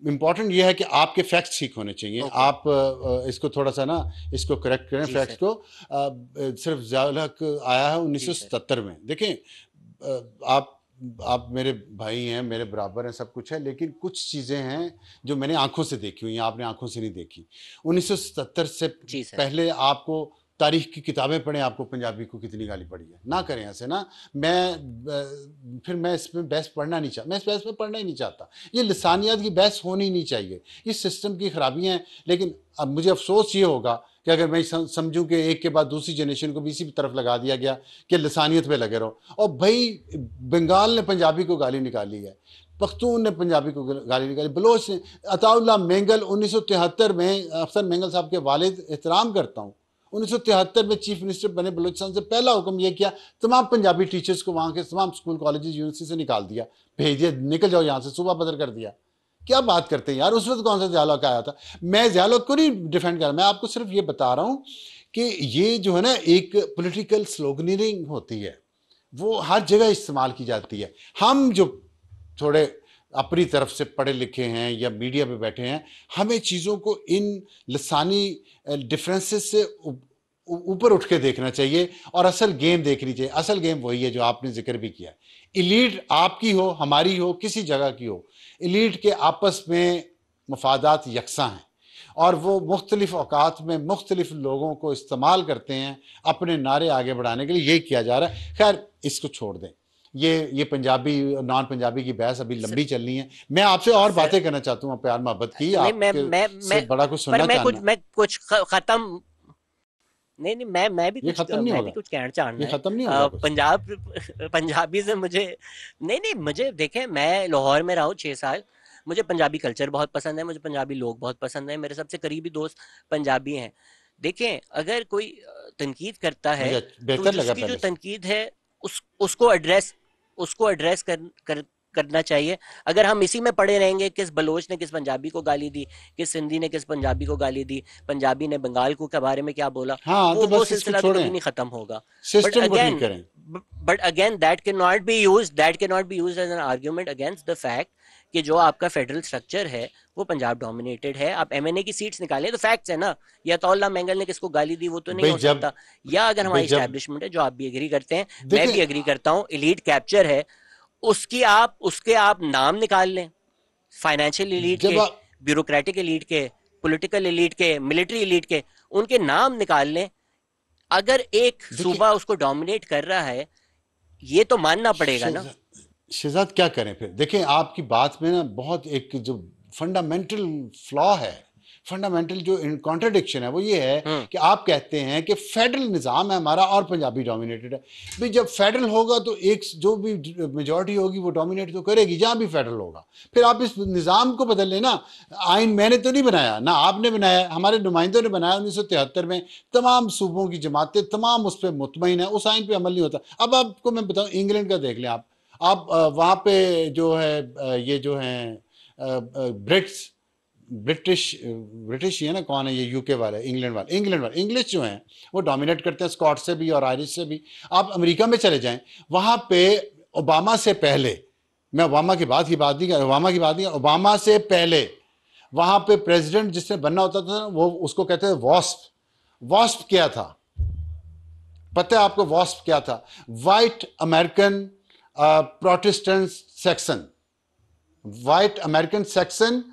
Important ये है कि आपके फैक्ट्स ठीक होने चाहिए। ओके। आप इसको थोड़ा सा ना इसको करेक्ट करें जी फैक्ट्स सर। को। सिर्फ ज़ियाउल हक आया है जी सर। 1977 में। देखें, आप मेरे भाई हैं, मेरे बराबर हैं, सब कुछ है, लेकिन कुछ चीज़ें हैं जो मैंने आंखों से देखी हुई हैं, आपने आंखों से नहीं देखी। 1977 से जी सर। पहले आपको तारीख की किताबें पढ़ें, आपको पंजाबी को कितनी गाली पड़ी है। ना करें ऐसे ना। फिर मैं इसमें बहस पढ़ना नहीं चाहता, मैं इस बहस में पढ़ना ही नहीं चाहता। ये लिसानियत की बहस होनी नहीं चाहिए, ये सिस्टम की खराबियां हैं। लेकिन अब मुझे अफसोस ये होगा कि अगर मैं समझूं कि एक के बाद दूसरी जनरेशन को भी इसी तरफ लगा दिया गया कि लिसानियत पे लगे रहो। और भाई, बंगाल ने पंजाबी को गाली निकाली है, पख्तून ने पंजाबी को गाली निकाली, बलोच ने। अताउल्लाह मेंगल 1973 में, अफसर मेंगल साहब के वालिद, एहतराम करता हूँ, 1973 में चीफ मिनिस्टर बने, बलूचिस्तान से पहला हुक्म यह किया, तमाम पंजाबी टीचर्स को वहाँ के तमाम स्कूल कॉलेजेस यूनिवर्सिटी से निकाल दिया, भेज दिया, निकल जाओ यहाँ से, सुबह बदर कर दिया। क्या बात करते हैं यार, उस वक्त कौन सा ज़ियाउल आया था। मैं ज़ियाउल को नहीं डिफेंड कर रहा, मैं आपको सिर्फ ये बता रहा हूँ कि ये जो है ना एक पॉलिटिकल स्लोगनिंग होती है, वो हर जगह इस्तेमाल की जाती है। हम जो थोड़े अपनी तरफ से पढ़े लिखे हैं या मीडिया पे बैठे हैं, हमें चीज़ों को इन लसानी डिफरेंसेस से ऊपर उठ के देखना चाहिए और असल गेम देखनी चाहिए। असल गेम वही है जो आपने जिक्र भी किया। इलीट आपकी हो, हमारी हो, किसी जगह की हो, इलीट के आपस में मफादात यकसा हैं और वो मुख्तलिफ औकात में मुख्तलिफ लोगों को इस्तेमाल करते हैं अपने नारे आगे बढ़ाने के लिए। यही किया जा रहा है। खैर, इसको छोड़ दें। ये पंजाबी नॉन पंजाबी की बहस अभी सर, लंबी चलनी है। मैं आपसे और सर बातें करना चाहता हूँ प्यार मोहब्बत की, नहीं, आपके से मैं बड़ा कुछ पर सुनना चाहना। मैं कुछ खत्म नहीं नहीं, मैं भी ये कुछ खत्म नहीं मैं भी होगा, कुछ कहना चाहना ये है। खत्म नहीं होगा कुछ। पंजाब पंजाबी से मुझे नहीं नहीं, मुझे देखें, मैं लाहौर में रहा हूँ 6 साल। मुझे पंजाबी कल्चर बहुत पसंद है, मुझे पंजाबी लोग बहुत पसंद है, मेरे सबसे करीबी दोस्त पंजाबी हैं। देखें, अगर कोई तनकीद करता है, मुझे तो बेहतर लगा उसकी जो पहले से। तनकीद है उसको एड्रेस करना चाहिए। अगर हम इसी में पड़े रहेंगे, किस बलोच ने किस पंजाबी को गाली दी, किस सिंधी ने किस पंजाबी को गाली दी, पंजाबी ने बंगाल को के बारे में क्या बोला, हाँ, तो वो बस इसको सिलसिला तो कभी छोड़ें, नहीं खत्म होगा। बट सिस्टम को ठीक अगेन करें। But again that can not be use as an argument against the fact कि जो आपका फेडरल स्ट्रक्चर है वो पंजाब डोमिनेटेड है। आप एमएनए की सीट्स निकालें तो फैक्ट्स है ना। या अतौल्ला मेंगल ने किसको गाली दी, वो तो नहीं भाई हो जब सकता। या अगर भाई हमारी जब स्टैब्लिशमेंट है, जो आप भी एग्री करते हैं, मैं देखें, भी एग्री करता हूँ, एलीट कैप्चर है, उसके आप नाम निकाल लें, फाइनेंशियल एलीट जब के, आप ब्यूरोक्रेटिक एलीट के, पॉलिटिकल एलीट के, मिलिट्री एलीट के, उनके नाम निकाल लें। अगर एक देखिए, सूबा उसको डोमिनेट कर रहा है, ये तो मानना पड़ेगा ना। शहजाद क्या करें फिर। देखें, आपकी बात में ना बहुत एक जो फंडामेंटल फ्लॉ है, फंडामेंटल जो कॉन्ट्रडिक्शन है, वो ये है हम्म। कि आप कहते हैं कि फेडरल निज़ाम है हमारा और पंजाबी डोमिनेटेड है। भाई, जब फेडरल होगा तो एक जो भी मेजॉरिटी होगी वो डोमिनेट तो करेगी जहाँ भी फेडरल होगा। फिर आप इस निज़ाम को बदल लेना। आइन मैंने तो नहीं बनाया, ना आपने बनाया, हमारे नुमाइंदों ने बनाया 1973 में। तमाम सूबों की जमातें तमाम उस पर मुतमईन है, उस आइन पर अमल नहीं होता। अब आपको मैं बताऊँ, इंग्लैंड का देख लें आप वहाँ पे जो है ये जो हैं ब्रिटिश ब्रिटिश ही है ना, कौन है ये, यूके वाले, इंग्लैंड वाले इंग्लिश जो हैं वो डोमिनेट करते हैं, स्कॉट से भी और आयरिश से भी। आप अमेरिका में चले जाएं, वहाँ पे ओबामा से पहले, मैं ओबामा की बात नहीं कर, ओबामा से पहले वहाँ पे प्रेसिडेंट जिसने बनना होता था वो उसको कहते थे वॉस्प। वॉस्प क्या था पता है आपको? वॉस्प क्या था? White American Protestant section, white American section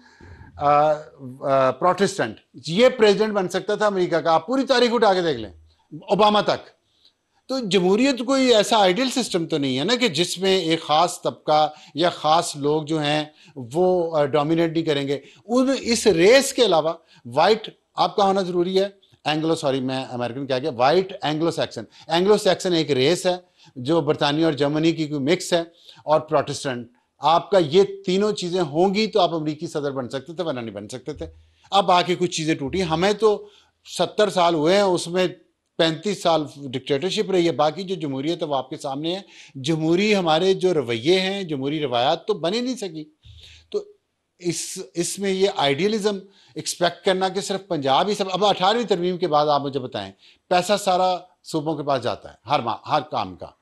Protestant. ये प्रेसिडेंट बन सकता था अमेरिका का। आप पूरी तारीख उठा के देख लें, ओबामा तक। तो जमहूरियत कोई ऐसा आइडियल सिस्टम तो नहीं है ना कि जिसमें एक ख़ास तबका या ख़ास लोग जो हैं वो डोमिनेट नहीं करेंगे। उन इस रेस के अलावा वाइट आपका होना ज़रूरी है। मैं अमेरिकन क्या गया, वाइट एंग्लो सैक्सन एक रेस है जो बरतानिया और जर्मनी की कोई मिक्स है, और प्रोटेस्टेंट। आपका ये तीनों चीज़ें होंगी तो आप अमरीकी सदर बन सकते थे, वरना नहीं बन सकते थे। अब आके कुछ चीज़ें टूटी। हमें तो 70 साल हुए हैं, उसमें 35 साल डिक्टेटरशिप रही है। बाकी जो जमहूरियत है वो आपके सामने है। जमहूरी हमारे जो रवैये हैं, जमहूरी रवायात तो बन ही नहीं सकी। तो इसमें ये आइडियलिज्म एक्सपेक्ट करना कि सिर्फ पंजाब ही सब। अब 18वीं तरमीम के बाद आप मुझे बताएं, पैसा सारा सूबों के पास जाता है हर काम का।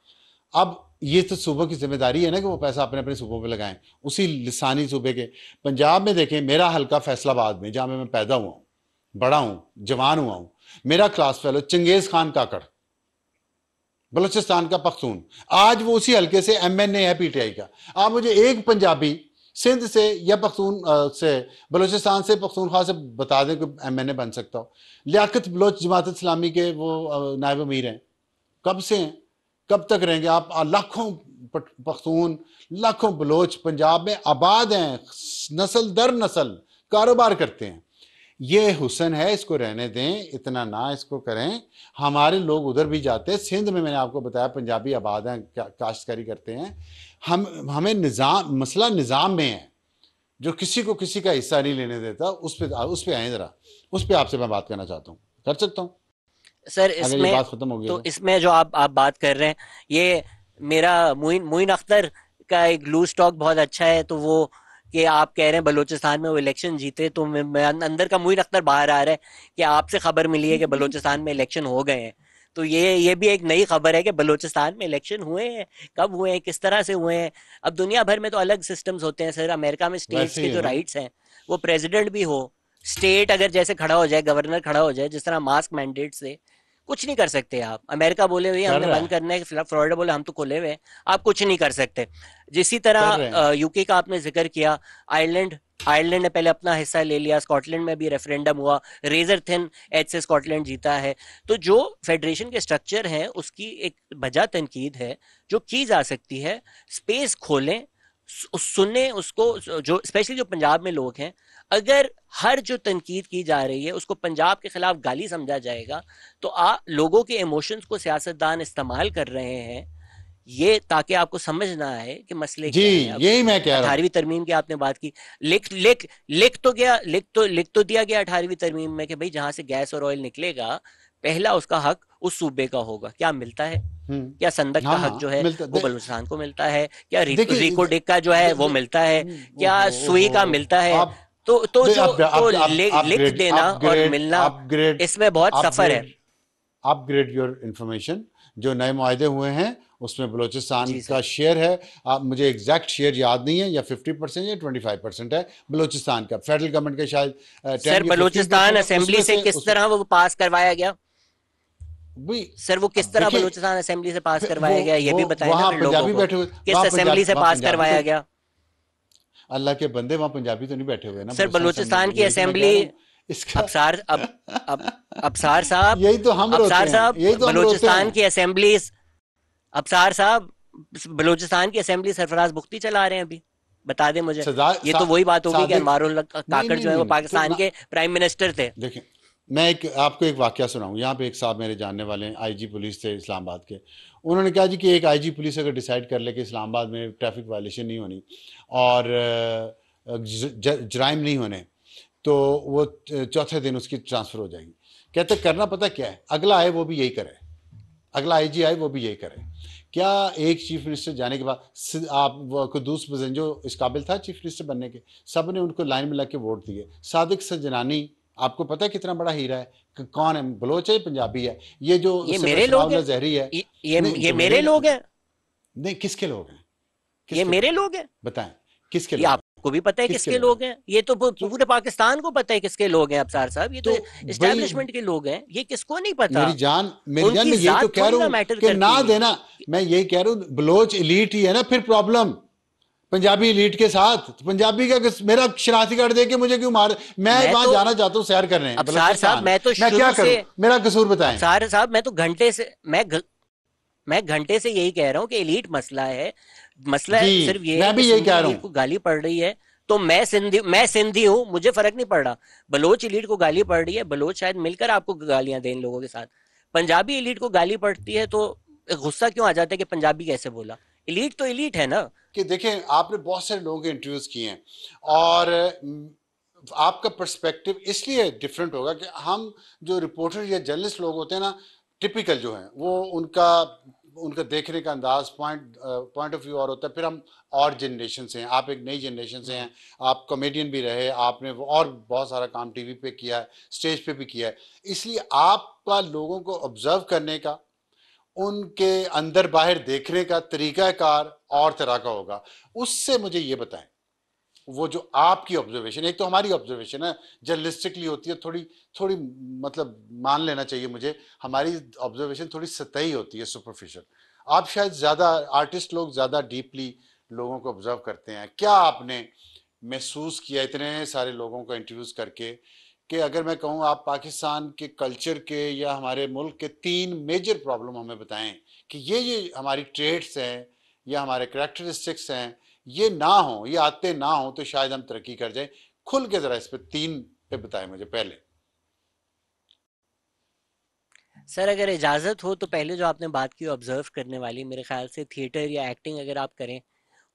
अब ये तो सूबों की जिम्मेदारी है ना कि वो पैसा अपने अपने सूबों पे लगाएं। उसी लिसानी सूबे के पंजाब में देखें, मेरा हल्का फैसलाबाद में जहां मैं पैदा हुआ हूं, बड़ा हूं, जवान हुआ हूं, मेरा क्लास फेलो चंगेज खान काकड़, बलूचिस्तान का पख्तून, आज वो उसी हल्के से एमएनए है पीटीआई का। आप मुझे एक पंजाबी सिंध से या पख्तून से, बलूचिस्तान से, पख्तूनख्वा से बता दें कि एमएनए बन सकता हो। लियाकत बलोच जमात इस्लामी के वो नायब अमीर हैं, कब से हैं, कब तक रहेंगे आप? लाखों पख्तून, लाखों बलोच पंजाब में आबाद हैं, नस्ल दर नस्ल कारोबार करते हैं। ये हुसन है, इसको रहने दें, इतना ना इसको करें। हमारे लोग उधर भी जाते हैं, सिंध में मैंने आपको बताया पंजाबी आबाद हैं, काश्तकारी करते हैं। हमें निज़ाम, मसला निज़ाम में है जो किसी को किसी का हिस्सा नहीं लेने देता। उस पे आए जरा, उस पे आपसे मैं बात करना चाहता हूँ, कर सकता हूँ सर अगर ये इसमें, बात खत्म हो गई तो तो? इसमें जो आप बात कर रहे हैं, ये मेरा मोइन मोइन अख्तर का एक लूज टॉक बहुत अच्छा है। तो वो कि आप कह रहे हैं बलूचिस्तान में वो इलेक्शन जीते, तो मैं अंदर का मोइन अख्तर बाहर आ रहा है कि आपसे खबर मिली है कि बलूचिस्तान में इलेक्शन हो गए हैं। तो ये भी एक नई खबर है कि बलूचिस्तान में इलेक्शन हुए हैं, कब हुए हैं, किस तरह से हुए हैं। अब दुनिया भर में तो अलग सिस्टम्स होते हैं सर। अमेरिका में स्टेट्स वैसे के ही है जो ना। राइट्स हैं, वो प्रेसिडेंट भी हो, स्टेट अगर जैसे खड़ा हो जाए, गवर्नर खड़ा हो जाए, जिस तरह मास्क मैंडेट से कुछ नहीं कर सकते आप। अमेरिका बोले हुए कर हमने रहा बंद है, करना है, फ्लोरिडा बोले हम तो खुले हुए हैं, आप कुछ नहीं कर सकते। जिसी कर रहे हैं। तरह यूके का आपने जिक्र किया, आयरलैंड आयरलैंड ने पहले अपना हिस्सा ले लिया, स्कॉटलैंड में भी रेफरेंडम हुआ, रेजर थिन एज से स्कॉटलैंड जीता है। तो जो फेडरेशन के स्ट्रक्चर है उसकी एक बजा तनकीद है जो की जा सकती है। स्पेस खोलें, सुने उसको, जो स्पेशली जो पंजाब में लोग हैं, अगर हर जो तनकीद की जा रही है उसको पंजाब के खिलाफ गाली समझा जाएगा, तो लोगों के इमोशंस को सियासतदान इस्तेमाल कर रहे हैं ये, ताकि आपको समझ ना आए कि मसले जी, क्या हैं। अब यही मैं कह रहा हूं। 18वीं तरमीम की आपने बात की, लिख तो दिया गया 18वीं तरमीम में कि भाई जहां से गैस और ऑयल निकलेगा, पहला उसका हक उस सूबे का होगा। क्या मिलता है? क्या संदक का हाँ हक हाँ जो है मिलता वो बलूचिस्तान को मिलता है? क्या देखिए रिको डेका जो है वो मिलता है? क्या ओहो सुई का ओहो मिलता है? आप तो जो तो लिख अपग्रेड देना और अपग्रेड मिलना, अपग्रेड इसमें बहुत सफर है। Upgrade upgrade your information. जो नए मुआहदे हुए हैं उसमें बलूचिस्तान जी का सर। शेयर है। आप, मुझे एग्जैक्ट शेयर याद नहीं है, या 50% या 25% है बलूचिस्तान का। फेडरल गवर्नमेंट के शायद सर 10 या बलूचिस्तान 15% है असेंबली उसमें से से। किस उस तरह वो पास करवाया गया? भी सर वो किस अब तरह देखिए, बलूचिस्तान असेंबली से पास फिर करवाया गया, ये वो भी बताएं ना वहां फिर लोगों पंजाबी को, बैठे हुए, किस असेंबली से वहां पास पंजाबी करवाया तो, गया? अल्लाह के बंदे, वहां पंजाबी तो नहीं बैठे हुए ना सर बलूचिस्तान असेंबली बलूचिस्तान में, की यही तो मैं कह असेंबली, रहा हूँ इसका। अबसार अब अबसार साहब, यही तो हम रोते अबसार हैं, साहब, यही तो हम रोते बलूचिस्तान हैं। की असेंबली, अबसार साहब, बलूचिस्तान की असेंबली सरफराज बुख्ती चला रहे हैं अभी, बता दें मुझे। सदा ये तो वही बात होगी कि सादिक, अनवारुल नहीं काकड़ नहीं जो है नहीं वो नहीं तो पाकिस्तान के प्राइम मिनिस्टर थे। देखिए, मैं एक आपको एक वाकया सुनाऊं। यहाँ पे एक साहब मेरे जानने वाले हैं, आईजी पुलिस थे इस्लामाबाद के। उन्होंने कहा जी कि एक आईजी पुलिस अगर डिसाइड कर ले कि इस्लामाबाद में ट्रैफिक वायलेशन नहीं होनी और जराइम नहीं होने, तो वो चौथे दिन उसकी ट्रांसफ़र हो जाएगी। कहते करना पता क्या है, अगला आए वो भी यही करे, अगला आईजी आए वो भी यही करे। क्या एक चीफ मिनिस्टर जाने के बाद आप कुद्दूस बजंजो इस काबिल था चीफ मिनिस्टर बनने के? सब ने उनको लाइन में लग के वोट दिए। सादिक सजनानी आपको पता है कितना बड़ा हीरा है? कौन है? बलोच है, पंजाबी है? ये जो ये उससे मेरे लोग सनाउल्लाह हैं, जहरी है। नहीं ये तो मेरे लोग हैं, नहीं, किसके लोग हैं? ये किसके मेरे लोग हैं लोग हैं। बताएं, किसके ये लोग हैं? आपको भी पता है किसके किसके लोग लोग हैं? हैं, ये तो तो पूरे पाकिस्तान को पता है किसके लोग हैं अबसार साहब। ये तो तो भाई एस्टेब्लिशमेंट के लोग हैं, ये किसको नहीं पता? मेरी जान, उनकी मैं यही तो जात कह थोड़ी रहा ना हूं मैटर कि ना करती। देना। मैं यही कह रहा हूं, बलोच इलीट ही है ना फिर प्रॉब्लम पंजाबी इलीट के साथ। तो पंजाबी का मेरा शनाख्ती कार्ड दे के मुझे क्यों मार? मैं मैं वहां तो जाना चाहता हूं सैर करने अबसार साहब, बलोचिस्तान, मैं तो मैं क्या शुरू से, करूं? मेरा कसूर बताएं। अबसार साहब मैं तो घंटे से, मैं घंटे से यही कह रहा हूँ कि एलीट मसला है। मसला जी, सिर्फ ये है मैं कि भी यही सिंधी कह रहा एलीट को हूं। गाली पड़ रही है, तो मैं सिंधी हूँ, मुझे फर्क नहीं पड़ रहा। बलोच एलीट को गाली पड़ रही है, बलोच शायद मिलकर आपको गालियां दें इन लोगों के साथ। पंजाबी एलीट को गाली पड़ती है तो गुस्सा क्यों आ जाता है कि पंजाबी कैसे बोला? एलीट तो एलीट है ना। कि देखें, आपने बहुत सारे लोगों के इंटरव्यूज किए हैं और आपका पर्सपेक्टिव इसलिए डिफरेंट होगा कि हम जो रिपोर्टर या जर्नलिस्ट लोग होते हैं ना, टिपिकल जो हैं, वो उनका उनका देखने का अंदाज, पॉइंट ऑफ व्यू और होता है। फिर हम और जनरेशन से हैं, आप एक नई जनरेशन से हैं, आप कॉमेडियन भी रहे, आपने और बहुत सारा काम टीवी पे किया है, स्टेज पे भी किया है, इसलिए आपका लोगों को ऑब्जर्व करने का, उनके अंदर बाहर देखने का तरीकाकार और तरह का होगा। उससे मुझे ये बताएं, वो जो आपकी ऑब्जर्वेशन, एक तो हमारी ऑब्जर्वेशन है जर्नलिस्टिकली होती है, थोड़ी थोड़ी मतलब मान लेना चाहिए मुझे, हमारी ऑब्जर्वेशन थोड़ी सतही होती है, सुपरफिशियल। आप शायद ज्यादा, आर्टिस्ट लोग ज्यादा डीपली लोगों को ऑब्जर्व करते हैं। क्या आपने महसूस किया इतने सारे लोगों को इंटरव्यूज करके कि अगर मैं कहूँ आप पाकिस्तान के कल्चर के या हमारे मुल्क के 3 मेजर प्रॉब्लम हमें बताएं कि ये हमारी ट्रेड्स हैं या हमारे करेक्टरिस्टिक्स हैं, ये ना हो, ये आते ना हो, तो शायद हम तरक्की कर जाए। खुल के जरा इस पे 3 पे बताएं मुझे पहले। सर अगर इजाज़त हो तो पहले जो आपने बात की ऑब्जर्व करने वाली, मेरे ख्याल से थिएटर या एक्टिंग अगर आप करें,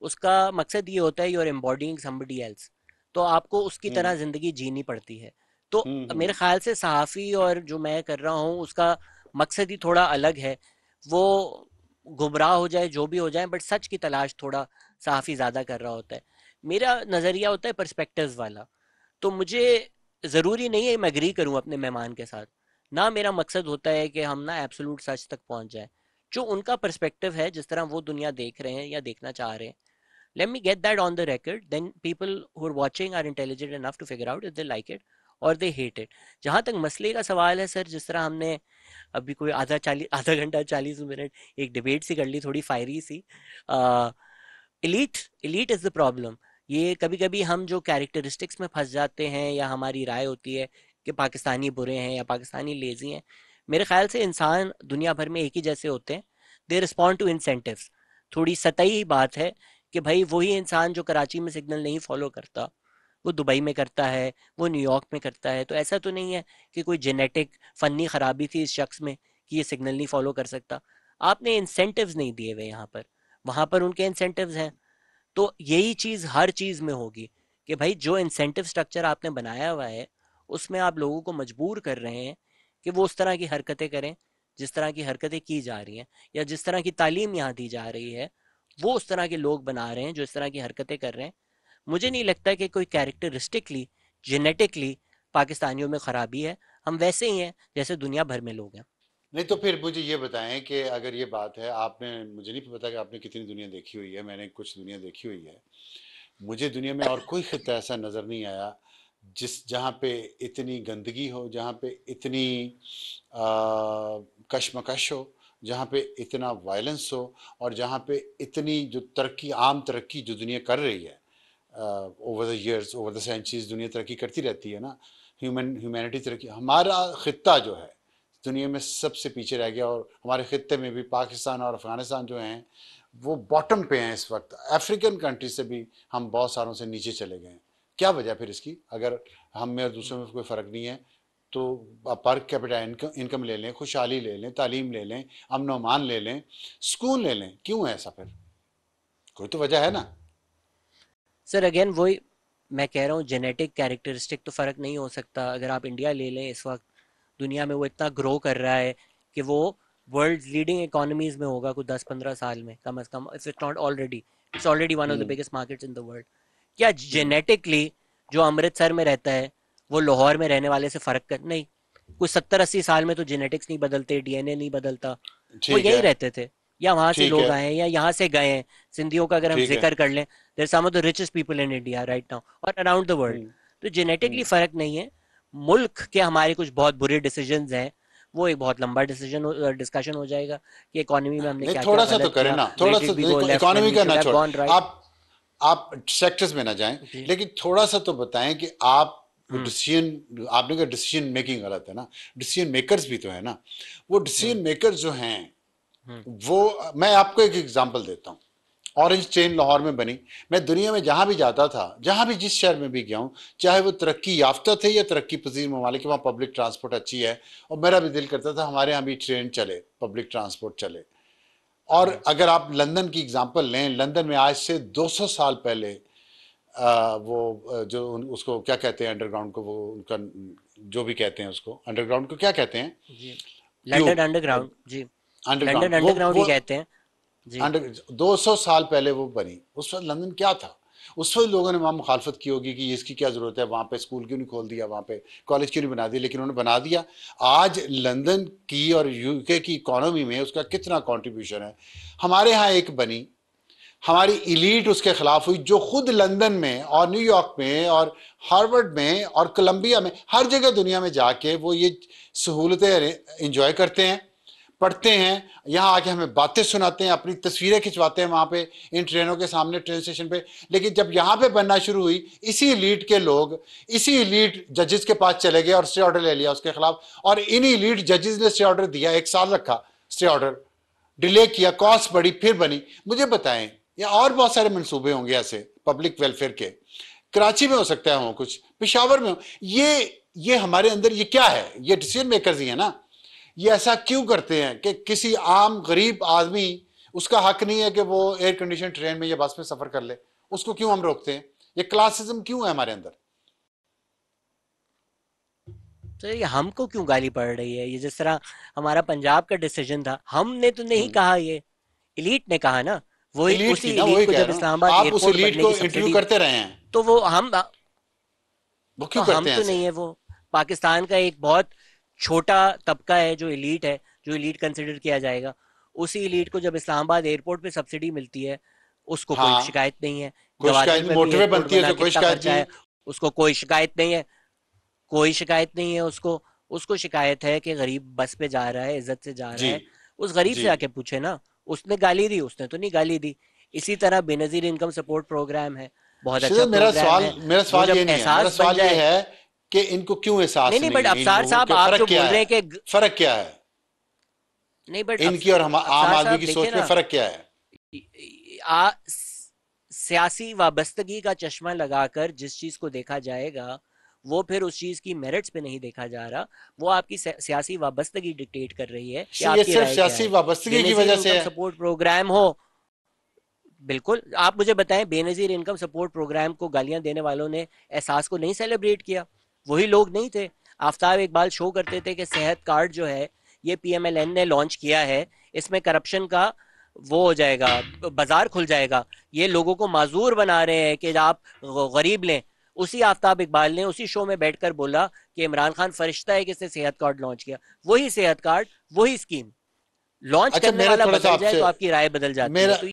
उसका मकसद ये होता है यू आर एम्बॉडीइंग समबडी एल्स, तो आपको उसकी तरह हम्म ज़िंदगी जीनी पड़ती है। तो मेरे हम्म ख्याल से सहाफ़ी और जो मैं कर रहा हूँ उसका मकसद ही थोड़ा अलग है। वो गुमराह हो जाए जो भी हो जाए, बट सच की तलाश थोड़ा सहाफ़ी ज़्यादा कर रहा होता है। मेरा नज़रिया होता है पर्सपेक्टिव्स वाला। तो मुझे ज़रूरी नहीं है मैं एग्री करूँ अपने मेहमान के साथ, ना मेरा मकसद होता है कि हम ना एब्सोल्यूट सच तक पहुंच जाए। जो उनका पर्सपेक्टिव है, जिस तरह वो दुनिया देख रहे हैं या देखना चाह रहे हैं, let me get that on the record, then people who are watching are intelligent enough to figure out if they like it और they hate it। जहाँ तक मसले का सवाल है सर, जिस तरह हमने अभी कोई आधा घंटा 40 मिनट एक डिबेट सी कर ली, थोड़ी फायरी सी। Elite elite is the problem. ये कभी कभी हम जो कैरेक्टरिस्टिक्स में फंस जाते हैं या हमारी राय होती है कि पाकिस्तानी बुरे हैं या पाकिस्तानी लेजी हैं, मेरे ख्याल से इंसान दुनिया भर में एक ही जैसे होते हैं। They respond to incentives. थोड़ी सतही बात है कि भाई वही इंसान जो कराची में सिग्नल नहीं फॉलो करता, वो दुबई में करता है, वो न्यूयॉर्क में करता है। तो ऐसा तो नहीं है कि कोई जेनेटिक फनी खराबी थी इस शख्स में कि ये सिग्नल नहीं फॉलो कर सकता। आपने इंसेंटिव्स नहीं दिए हुए यहाँ पर, वहाँ पर उनके इंसेंटिव्स हैं। तो यही चीज़ हर चीज़ में होगी कि भाई जो इंसेंटिव स्ट्रक्चर आपने बनाया हुआ है, उसमें आप लोगों को मजबूर कर रहे हैं कि वो उस तरह की हरकतें करें जिस तरह की हरकतें की जा रही हैं, या जिस तरह की तालीम यहाँ दी जा रही है वो उस तरह के लोग बना रहे हैं जो इस तरह की हरकतें कर रहे हैं। मुझे नहीं लगता कि कोई कैरेक्टरिस्टिकली, जेनेटिकली पाकिस्तानियों में खराबी है। हम वैसे ही हैं जैसे दुनिया भर में लोग हैं। नहीं तो फिर मुझे ये बताएं कि अगर ये बात है, आपने, मुझे नहीं पता कि आपने कितनी दुनिया देखी हुई है, मैंने कुछ दुनिया देखी हुई है। मुझे दुनिया में और कोई खिता ऐसा नज़र नहीं आया जिस जहाँ पे इतनी गंदगी हो, जहाँ पे इतनी कशमकश हो, जहाँ पे इतना वायलेंस हो, और जहाँ पे इतनी जो तरक्की, आम तरक्की जो दुनिया कर रही है, over the years, over the centuries दुनिया तरक्की करती रहती है ना। ह्यूमैनिटी तरक्की, हमारा खिता जो है दुनिया में सबसे पीछे रह गया, और हमारे खिते में भी पाकिस्तान और अफगानिस्तान जो हैं वो बॉटम पे हैं इस वक्त। अफ्रीकन कंट्री से भी हम बहुत सारों से नीचे चले गए हैं। क्या वजह फिर इसकी? अगर हम में और दूसरों में कोई फ़र्क नहीं है, तो पर कैपिटा इनकम इनकम ले लें, खुशहाली ले लें, तालीम ले लें, अमन व अमान ले लें, सुकून ले लें, क्यों है ऐसा फिर? कोई तो वजह है ना। सर अगेन वही मैं कह रहा हूँ, जेनेटिक कैरेक्टरिस्टिक तो फ़र्क नहीं हो सकता। अगर आप इंडिया ले लें, इस वक्त दुनिया में वो इतना ग्रो कर रहा है कि वो वर्ल्ड लीडिंग इकोनॉमीज में होगा कुछ 10-15 साल में, कम अज कम। If it's not already, it's already one of the hmm biggest markets in the world. क्या हम्म जेनेटिकली जो अमृतसर में रहता है वो लाहौर में रहने वाले से फ़र्क कर नहीं? कुछ 70-80 साल में तो जेनेटिक्स नहीं बदलते, डीएनए नहीं बदलता। वो ठीक यहीं है, रहते थे, या वहां से ठीक लोग है, आए हैं या यहाँ से गए हैं। सिंधियों का अगर हम ठीक है। जिक्र कर लें, there some of the richest people in India right now और अराउंड द वर्ल्ड। हम्म तो जेनेटिकली हम्म फर्क नहीं है। मुल्क के हमारे कुछ बहुत बुरे डिसीजंस हैं, वो एक बहुत लंबा डिस्कशन हो जाएगा कि इकोनॉमी में हमने नहीं, क्या क्या थोड़ा सा तो गलत करें किया, ना, वेयर थोड़ा सा did we go left when economy we का शुड ना हैव छोड़। Gone right. आप सेक्टर्स में ना जाएं, जी। लेकिन थोड़ा सा तो बताएं कि आप वो हम्म डिसीजन, आपने कहा डिसीजन मेकिंग गलत है ना, डिसीजन मेकर्स भी तो है ना। वो हम्म डिसीजन मेकर्स जो हैं, हम्म वो, मैं आपको एक एग्जांपल देता हूँ। ऑरेंज ट्रेन लाहौर में बनी। मैं दुनिया में जहां भी जाता था, जहां भी जिस शहर में भी गया हूँ, चाहे वो तरक्की याफ्ता थे या तरक्की पजीर ममालिक, वहाँ पब्लिक ट्रांसपोर्ट अच्छी है, और मेरा भी दिल करता था हमारे यहाँ भी ट्रेन चले, पब्लिक ट्रांसपोर्ट चले। और हम्म अगर आप लंदन की एग्जांपल लें, लंदन में आज से 200 साल पहले जो उसको क्या कहते हैं, अंडरग्राउंड को, वो उनका जो भी कहते हैं उसको, अंडरग्राउंड को क्या कहते हैं? जी। लंदन ट्यूब, अंडरग्राउंड जी। अंडरग्राउंड, लंदन अंडरग्राउंड ही कहते हैं। जी। अंडर 200 साल पहले वो बनी। उस वक्त लंदन क्या था? उस वक्त लोगों ने वहाँ मुखालफत की होगी कि इसकी क्या ज़रूरत है, वहाँ पे स्कूल क्यों नहीं खोल दिया, वहाँ पे कॉलेज क्यों नहीं बना दिया, लेकिन उन्होंने बना दिया। आज लंदन की और यूके की इकॉनमी में उसका कितना कंट्रीब्यूशन है। हमारे यहाँ एक बनी, हमारी इलीट उसके खिलाफ हुई, जो खुद लंदन में और न्यूयॉर्क में और हार्वर्ड में और कोलंबिया में हर जगह दुनिया में जाके वो ये सहूलतें इंजॉय करते हैं, पढ़ते हैं, यहाँ आके हमें बातें सुनाते हैं, अपनी तस्वीरें खिंचवाते हैं वहाँ पे इन ट्रेनों के सामने, ट्रेन स्टेशन पे। लेकिन जब यहाँ पे बनना शुरू हुई, इसी इलीट के लोग इसी इलीट जजेस के पास चले गए और स्टे ऑर्डर ले लिया उसके खिलाफ, और इन इलीट जजेस ने स्टे ऑर्डर दिया, 1 साल रखा स्टे ऑर्डर, डिले किया, कॉस्ट बढ़ी, फिर बनी। मुझे बताएं, या और बहुत सारे मंसूबे होंगे ऐसे पब्लिक वेलफेयर के, कराची में हो सकता है, हो कुछ पेशावर में हो। ये हमारे अंदर ये क्या है, ये डिसीजन मेकर्स ही है ना। ये ऐसा क्यों करते हैं कि किसी आम गरीब आदमी, उसका हक नहीं है कि वो एयर कंडीशन ट्रेन में या बस में सफर कर ले, उसको क्यों हम रोकते हैं? ये क्लासिज्म क्यों है हमारे अंदर? तो ये हमको क्यों गाली पड़ रही है? ये जिस तरह हमारा पंजाब का डिसीजन था, हमने तो नहीं कहा, ये इलीट ने कहा ना। वही इलीट उसी की ना, इलीट वही को कह जब रहा हूं, इस्लामाबाद आप उस एयरपोर्ट इलीट बनने को की इंटरव्यू सब्सिडी, करते रहे हैं, तो वो हम वो तो क्यों हम करते हैं तो ऐसे? नहीं है। वो पाकिस्तान का एक बहुत छोटा तबका है जो इलीट है, जो इलीट कंसिडर किया जाएगा। उसी इलीट को जब इस्लामाबाद एयरपोर्ट पे सब्सिडी मिलती है, उसको कोई हाँ, शिकायत नहीं है। कोई गवादर शिकायत नहीं, पे भी मोटरवे एयरपोर्ट बनती है बना, तो कोई कितना शिकायत खर्चा नहीं है, है। उसको कोई शिकायत नहीं है। कोई शिकायत नहीं है उसको। उसको शिकायत है कि गरीब बस पे जा रहा है, इज्जत से जा रहा जी है। उस गरीब जी। से आके पूछे ना। उसने गाली दी? उसने तो नहीं गाली दी। इसी तरह बेनजीर इनकम सपोर्ट प्रोग्राम है, बहुत अच्छा शिजत, प्रोग्राम है। मेरा वो सवाल जब ये नहीं है, मेरा एहसास बन सवाल ये जाए। है कि इनको क्यों नहीं एहसास नहीं, नहीं बट है, इन अफसार लोगों साहब के आप फर्क जो क्या बोल रहे है? हैं कि फर्क क्या है नहीं, बट इनकी और हम आम अफसार आदमी साहब की देखिए सोच में ना, फर्क क्या है? सियासी वाबस्तगी का चश्मा लगाकर जिस चीज को देखा जाएगा, वो फिर उस चीज की मेरिट्स पे नहीं देखा जा रहा। वो आपकी सियासी वाबस्तगी डिक्टेट कर रही है कि ये आपकी सिर्फ राय क्या सियासी है। वाबस्तगी की बेनजीर वजह से इनकम है। सपोर्ट प्रोग्राम हो, बिल्कुल। आप मुझे बताएं, बेनजीर इनकम सपोर्ट प्रोग्राम को गालियां देने वालों ने एहसास को नहीं सेलिब्रेट किया? वही लोग नहीं थे? आफ्ताब इकबाल शो करते थे कि सेहत कार्ड जो है, ये पीएमएलएन ने लॉन्च किया है, इसमें करप्शन का वो हो जाएगा, बाजार खुल जाएगा, ये लोगों को माजूर बना रहे हैं कि आप गरीब लें। उसी आफ्ताब इकबाल ने उसी शो में बैठकर बोला कि इमरान खान फरिश्ता है कि इसने सेहत कार्ड लॉन्च किया। वही सेहत कार्ड, वही स्कीम लॉन्च अच्छा, करने मेरा वाला थोड़ा सा बदल जाए आपसे, तो आपकी राय बदल जाती है। मेरा तो